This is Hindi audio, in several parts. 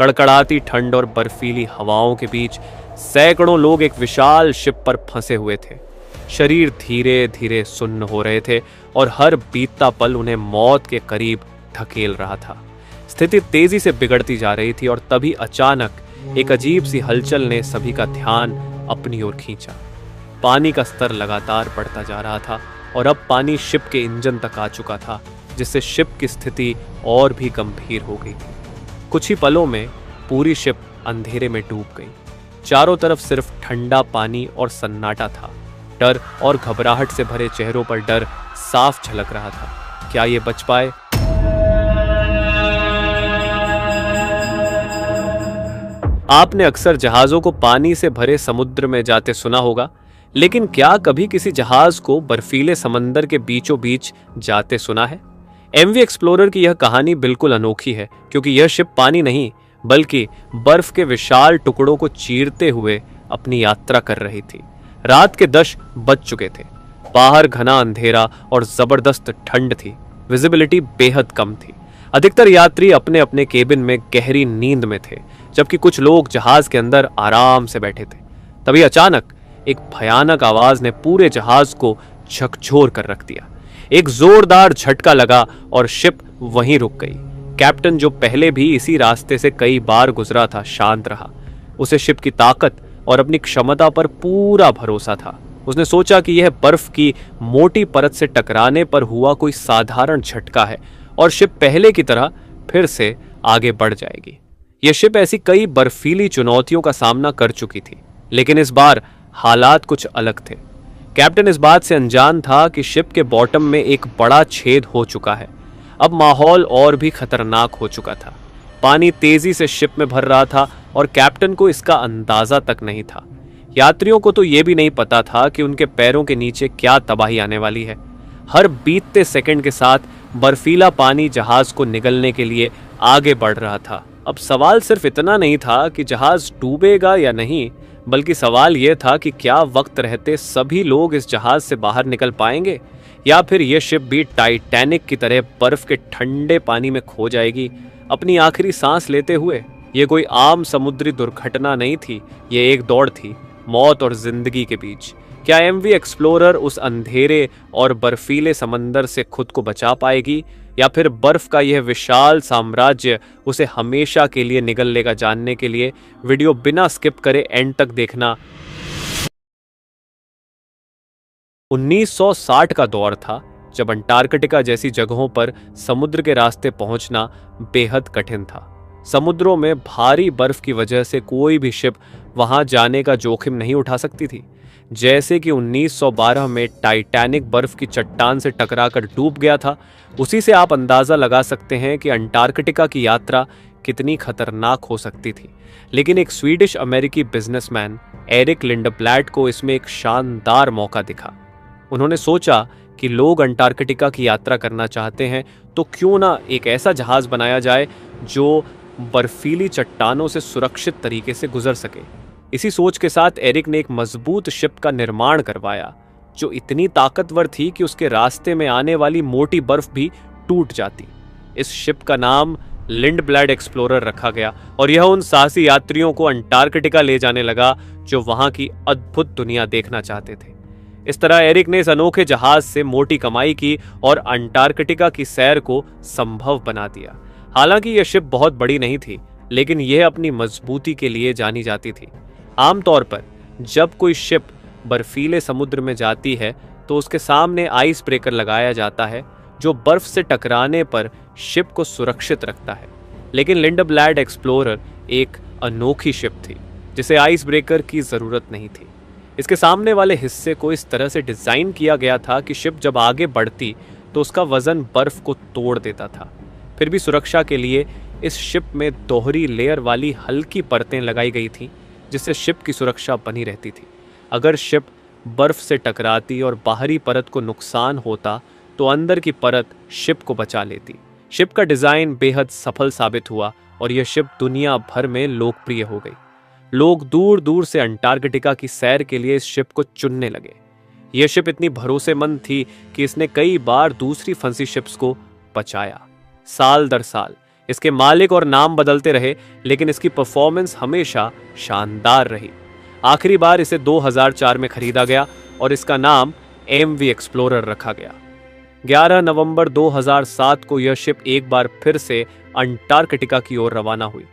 कड़कड़ाती ठंड और बर्फीली हवाओं के बीच सैकड़ों लोग एक विशाल शिप पर फंसे हुए थे। शरीर धीरे धीरे सुन्न हो रहे थे और हर बीतता पल उन्हें मौत के करीब धकेल रहा था। स्थिति तेजी से बिगड़ती जा रही थी और तभी अचानक एक अजीब सी हलचल ने सभी का ध्यान अपनी ओर खींचा। पानी का स्तर लगातार बढ़ता जा रहा था और अब पानी शिप के इंजन तक आ चुका था, जिससे शिप की स्थिति और भी गंभीर हो गई थी। कुछ ही पलों में पूरी शिप अंधेरे में डूब गई। चारों तरफ सिर्फ ठंडा पानी और सन्नाटा था। डर और घबराहट से भरे चेहरों पर डर साफ झलक रहा था। क्या ये बच पाए? आपने अक्सर जहाजों को पानी से भरे समुद्र में जाते सुना होगा, लेकिन क्या कभी किसी जहाज को बर्फीले समंदर के बीचों बीच जाते सुना है? एमवी एक्सप्लोरर की यह कहानी बिल्कुल अनोखी है, क्योंकि यह शिप पानी नहीं बल्कि बर्फ के विशाल टुकड़ों को चीरते हुए अपनी यात्रा कर रही थी। रात के 10 बज चुके थे। बाहर घना अंधेरा और जबरदस्त ठंड थी। विजिबिलिटी बेहद कम थी। अधिकतर यात्री अपने अपने केबिन में गहरी नींद में थे, जबकि कुछ लोग जहाज के अंदर आराम से बैठे थे। तभी अचानक एक भयानक आवाज ने पूरे जहाज को झकझोर कर रख दिया। एक जोरदार झटका लगा और शिप वहीं रुक गई। कैप्टन, जो पहले भी इसी रास्ते से कई बार गुजरा था, शांत रहा। उसे शिप की ताकत और अपनी क्षमता पर पूरा भरोसा था। उसने सोचा कि यह बर्फ की मोटी परत से टकराने पर हुआ कोई साधारण झटका है और शिप पहले की तरह फिर से आगे बढ़ जाएगी। यह शिप ऐसी कई बर्फीली चुनौतियों का सामना कर चुकी थी, लेकिन इस बार हालात कुछ अलग थे। कैप्टन इस बात से अनजान था कि शिप के बॉटम में एक बड़ा छेद हो चुका है। अब माहौल और भी खतरनाक हो चुका था। पानी तेजी से शिप में भर रहा था और कैप्टन को इसका अंदाजा तक नहीं था। यात्रियों को तो यह भी नहीं पता था कि उनके पैरों के नीचे क्या तबाही आने वाली है। हर बीतते सेकंड के साथ बर्फीला पानी जहाज को निगलने के लिए आगे बढ़ रहा था। अब सवाल सिर्फ इतना नहीं था कि जहाज डूबेगा या नहीं, बल्कि सवाल यह था कि क्या वक्त रहते सभी लोग इस जहाज से बाहर निकल पाएंगे, या फिर यह शिप भी टाइटैनिक की तरह बर्फ के ठंडे पानी में खो जाएगी अपनी आखिरी सांस लेते हुए। यह कोई आम समुद्री दुर्घटना नहीं थी, यह एक दौड़ थी मौत और जिंदगी के बीच। क्या एमवी एक्सप्लोरर उस अंधेरे और बर्फीले समंदर से खुद को बचा पाएगी, या फिर बर्फ का यह विशाल साम्राज्य उसे हमेशा के लिए निगल लेगा? जानने के लिए वीडियो बिना स्किप करे एंड तक देखना। 1960 का दौर था, जब अंटार्कटिका जैसी जगहों पर समुद्र के रास्ते पहुंचना बेहद कठिन था। समुद्रों में भारी बर्फ की वजह से कोई भी शिप वहां जाने का जोखिम नहीं उठा सकती थी। जैसे कि 1912 में टाइटैनिक बर्फ की चट्टान से टकराकर डूब गया था, उसी से आप अंदाजा लगा सकते हैं कि अंटार्कटिका की यात्रा कितनी खतरनाक हो सकती थी। लेकिन एक स्वीडिश अमेरिकी बिजनेसमैन एरिक लिंडब्लैट को इसमें एक शानदार मौका दिखा। उन्होंने सोचा कि लोग अंटार्कटिका की यात्रा करना चाहते हैं, तो क्यों ना एक ऐसा जहाज बनाया जाए जो बर्फीली चट्टानों से सुरक्षित तरीके से गुजर सके। इसी सोच के साथ एरिक ने एक मजबूत शिप का निर्माण करवाया, जो इतनी ताकतवर थी कि उसके रास्ते में आने वाली मोटी बर्फ भी टूट जाती। इस शिप का नाम लिंडब्लैड एक्सप्लोरर रखा गया और यह उन साहसी यात्रियों को अंटार्कटिका ले जाने लगा जो वहां की अद्भुत दुनिया देखना चाहते थे। इस तरह एरिक ने इस अनोखे जहाज से मोटी कमाई की और अंटार्कटिका की सैर को संभव बना दिया। हालांकि यह शिप बहुत बड़ी नहीं थी, लेकिन यह अपनी मजबूती के लिए जानी जाती थी। आमतौर पर जब कोई शिप बर्फीले समुद्र में जाती है तो उसके सामने आइस ब्रेकर लगाया जाता है, जो बर्फ से टकराने पर शिप को सुरक्षित रखता है। लेकिन लिंडब्लैड एक्सप्लोरर एक अनोखी शिप थी, जिसे आइस ब्रेकर की जरूरत नहीं थी। इसके सामने वाले हिस्से को इस तरह से डिजाइन किया गया था कि शिप जब आगे बढ़ती तो उसका वजन बर्फ को तोड़ देता था। फिर भी सुरक्षा के लिए इस शिप में दोहरी लेयर वाली हल्की परतें लगाई गई थीं, जिससे शिप की सुरक्षा बनी रहती थी। अगर शिप बर्फ से टकराती और बाहरी परत को नुकसान होता तो अंदर की परत शिप को बचा लेती। शिप का डिजाइन बेहद सफल साबित हुआ और यह शिप दुनिया भर में लोकप्रिय हो गई। लोग दूर दूर से अंटार्कटिका की सैर के लिए इस शिप को चुनने लगे। यह शिप इतनी भरोसेमंद थी कि इसने कई बार दूसरी फंसी शिप्स को बचाया। साल दर साल इसके मालिक और नाम बदलते रहे, लेकिन इसकी परफॉर्मेंस हमेशा शानदार रही। आखिरी बार इसे 2004 में खरीदा गया और इसका नाम MV एक्सप्लोरर रखा गया। 11 नवंबर 2007 को यह शिप एक बार फिर से अंटार्कटिका की ओर रवाना हुई।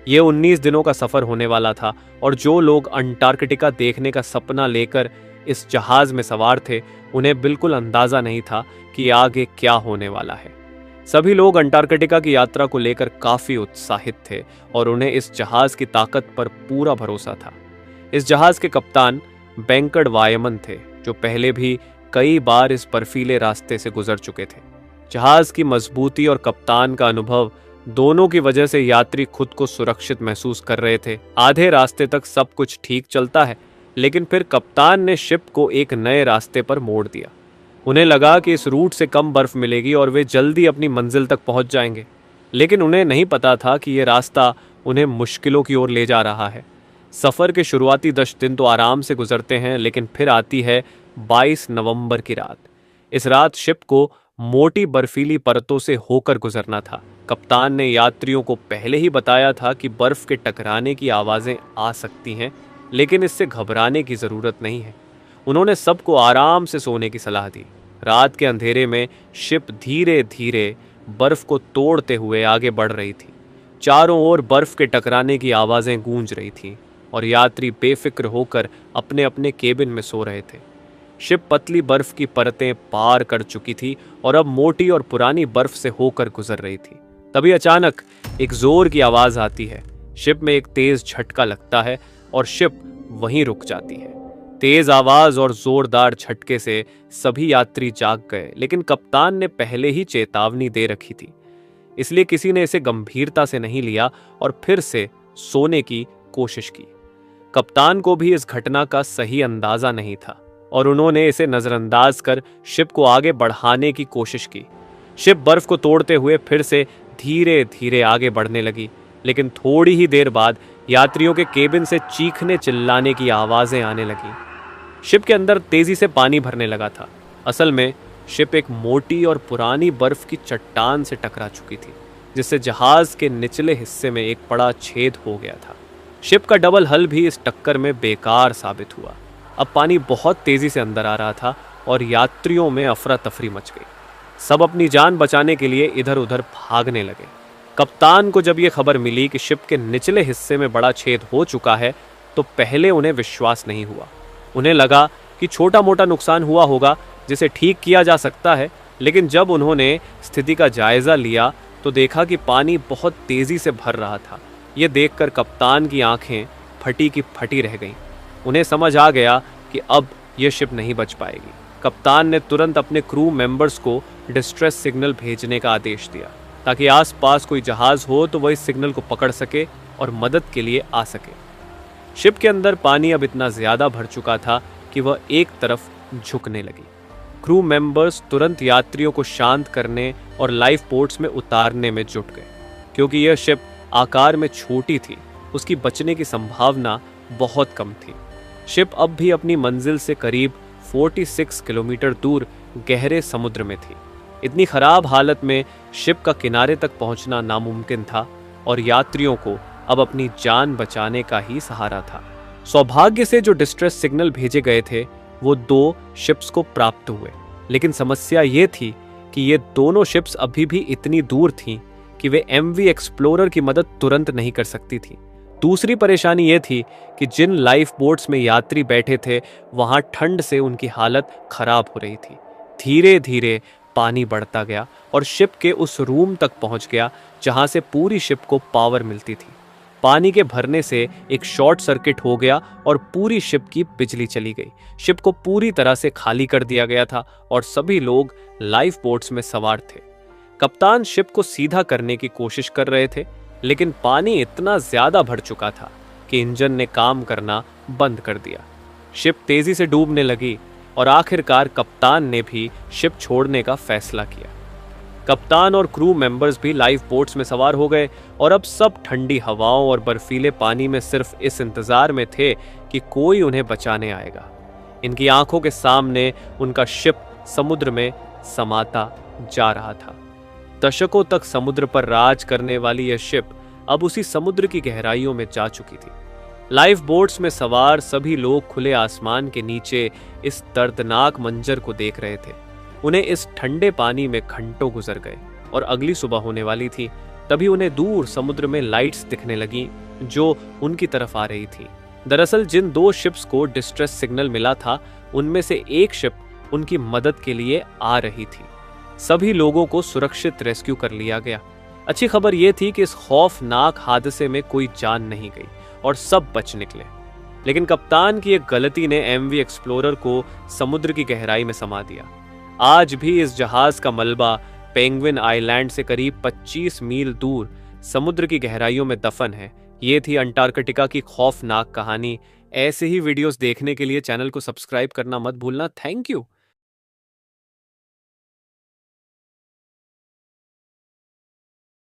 यह 19 दिनों का सफर होने वाला था और जो लोग अंटार्कटिका देखने का सपना लेकर इस जहाज में सवार थे, उन्हें बिल्कुल अंदाजा नहीं था कि आगे क्या होने वाला है। सभी लोग अंटार्कटिका की यात्रा को लेकर काफी उत्साहित थे और उन्हें इस जहाज की ताकत पर पूरा भरोसा था। इस जहाज के कप्तान बेंकट वायमन थे, जो पहले भी कई बार इस बर्फीले रास्ते से गुजर चुके थे। जहाज की मजबूती और कप्तान का अनुभव दोनों की वजह से यात्री खुद को सुरक्षित महसूस कर रहे थे। आधे रास्ते तक सब कुछ ठीक चलता है, लेकिन फिर कप्तान ने शिप को एक नए रास्ते पर मोड़ दिया। उन्हें लगा कि इस रूट से कम बर्फ मिलेगी और वे जल्दी अपनी मंजिल तक पहुंच जाएंगे, लेकिन उन्हें नहीं पता था कि यह रास्ता उन्हें मुश्किलों की ओर ले जा रहा है। सफर के शुरुआती 10 दिन तो आराम से गुजरते हैं, लेकिन फिर आती है 22 नवंबर की रात। इस रात शिप को मोटी बर्फीली परतों से होकर गुजरना था। कप्तान ने यात्रियों को पहले ही बताया था कि बर्फ के टकराने की आवाजें आ सकती हैं, लेकिन इससे घबराने की जरूरत नहीं है। उन्होंने सबको आराम से सोने की सलाह दी। रात के अंधेरे में शिप धीरे धीरे बर्फ को तोड़ते हुए आगे बढ़ रही थी। चारों ओर बर्फ के टकराने की आवाजें गूंज रही थीं और यात्री बेफिक्र होकर अपने अपने केबिन में सो रहे थे। शिप पतली बर्फ की परतें पार कर चुकी थी और अब मोटी और पुरानी बर्फ से होकर गुजर रही थी। तभी अचानक एक जोर की आवाज आती है। शिप में एक तेज झटका लगता है और शिप वहीं रुक जाती है। तेज आवाज और जोरदार झटके से सभी यात्री जाग गए, लेकिन कप्तान ने पहले ही चेतावनी दे रखी थी, इसलिए किसी ने इसे गंभीरता से नहीं लिया और फिर से सोने की कोशिश की। कप्तान को भी इस घटना का सही अंदाजा नहीं था और उन्होंने इसे नजरअंदाज कर शिप को आगे बढ़ाने की कोशिश की। शिप बर्फ को तोड़ते हुए फिर से धीरे धीरे आगे बढ़ने लगी, लेकिन थोड़ी ही देर बाद यात्रियों के केबिन से चीखने चिल्लाने की आवाजें आने लगी। शिप के अंदर तेजी से पानी भरने लगा था। असल में शिप एक मोटी और पुरानी बर्फ की चट्टान से टकरा चुकी थी, जिससे जहाज के निचले हिस्से में एक बड़ा छेद हो गया था। शिप का डबल हल भी इस टक्कर में बेकार साबित हुआ। अब पानी बहुत तेजी से अंदर आ रहा था और यात्रियों में अफरा तफरी मच गई। सब अपनी जान बचाने के लिए इधर उधर भागने लगे। कप्तान को जब यह खबर मिली कि शिप के निचले हिस्से में बड़ा छेद हो चुका है, तो पहले उन्हें विश्वास नहीं हुआ। उन्हें लगा कि छोटा मोटा नुकसान हुआ होगा जिसे ठीक किया जा सकता है, लेकिन जब उन्होंने स्थिति का जायजा लिया तो देखा कि पानी बहुत तेजी से भर रहा था। यह देखकर कप्तान की आंखें फटी की फटी रह गईं। उन्हें समझ आ गया कि अब यह शिप नहीं बच पाएगी। कप्तान ने तुरंत अपने क्रू मेंबर्स को डिस्ट्रेस सिग्नल भेजने का आदेश दिया, ताकि आसपास कोई जहाज हो तो वह इस सिग्नल को पकड़ सके और मदद के लिए आ सके। शिप के अंदर पानी अब इतना ज्यादा भर चुका था कि वह एक तरफ झुकने लगी। क्रू मेंबर्स तुरंत यात्रियों को शांत करने और लाइफ बोट्स में उतारने में जुट गए। क्योंकि यह शिप आकार में छोटी थी, उसकी बचने की संभावना बहुत कम थी। शिप अब भी अपनी मंजिल से करीब 46 किलोमीटर दूर गहरे समुद्र में थी। इतनी खराब हालत में शिप का किनारे तक पहुंचना नामुमकिन था और यात्रियों को अब अपनी जान बचाने का ही सहारा था। सौभाग्य से जो डिस्ट्रेस सिग्नल भेजे गए थे वो 2 शिप्स को प्राप्त हुए, लेकिन समस्या ये थी कि ये दोनों शिप्स अभी भी इतनी दूर थीं कि वे MV एक्सप्लोरर की मदद तुरंत नहीं कर सकती थी। दूसरी परेशानी ये थी कि जिन लाइफ बोट्स में यात्री बैठे थे वहां ठंड से उनकी हालत खराब हो रही थी। धीरे धीरे पानी बढ़ता गया और शिप के उस रूम तक पहुंच गया जहां से पूरी शिप को पावर मिलती थी। पानी के भरने से एक शॉर्ट सर्किट हो गया और पूरी शिप की बिजली चली गई। शिप को पूरी तरह से खाली कर दिया गया था और सभी लोग लाइफ बोट्स में सवार थे। कप्तान शिप को सीधा करने की कोशिश कर रहे थे, लेकिन पानी इतना ज्यादा भर चुका था कि इंजन ने काम करना बंद कर दिया। शिप तेजी से डूबने लगी और आखिरकार कप्तान ने भी शिप छोड़ने का फैसला किया। कप्तान और क्रू मेंबर्स भी लाइफ बोट्स में सवार हो गए और अब सब ठंडी हवाओं और बर्फीले पानी में सिर्फ इस इंतजार में थे कि कोई उन्हें बचाने आएगा। इनकी आंखों के सामने उनका शिप समुद्र में समाता जा रहा था। दशकों तक समुद्र पर राज करने वाली यह शिप अब उसी समुद्र की गहराइयों में जा चुकी थी। लाइफ बोट्स में सवार सभी लोग खुले आसमान के नीचे इस दर्दनाक मंजर को देख रहे थे। उन्हें इस ठंडे पानी में घंटों गुजर गए और अगली सुबह होने वाली थी। तभी उन्हें दूर समुद्र में लाइट्स दिखने लगी जो उनकी तरफ आ रही थी। दरअसल जिन 2 शिप्स को डिस्ट्रेस सिग्नल मिला था, उनमें से एक शिप उनकी मदद के लिए आ रही थी। सभी लोगों को सुरक्षित रेस्क्यू कर लिया गया। अच्छी खबर यह थी कि इस खौफनाक हादसे में कोई जान नहीं गई और सब बच निकले। लेकिन कप्तान की एक गलती ने एमवी एक्सप्लोरर को समुद्र की गहराई में समा दिया। आज भी इस जहाज का मलबा पेंगुइन आइलैंड से करीब 25 मील दूर समुद्र की गहराइयों में दफन है। ये थी अंटार्कटिका की खौफनाक कहानी। ऐसे ही वीडियोस देखने के लिए चैनल को सब्सक्राइब करना मत भूलना। Thank you.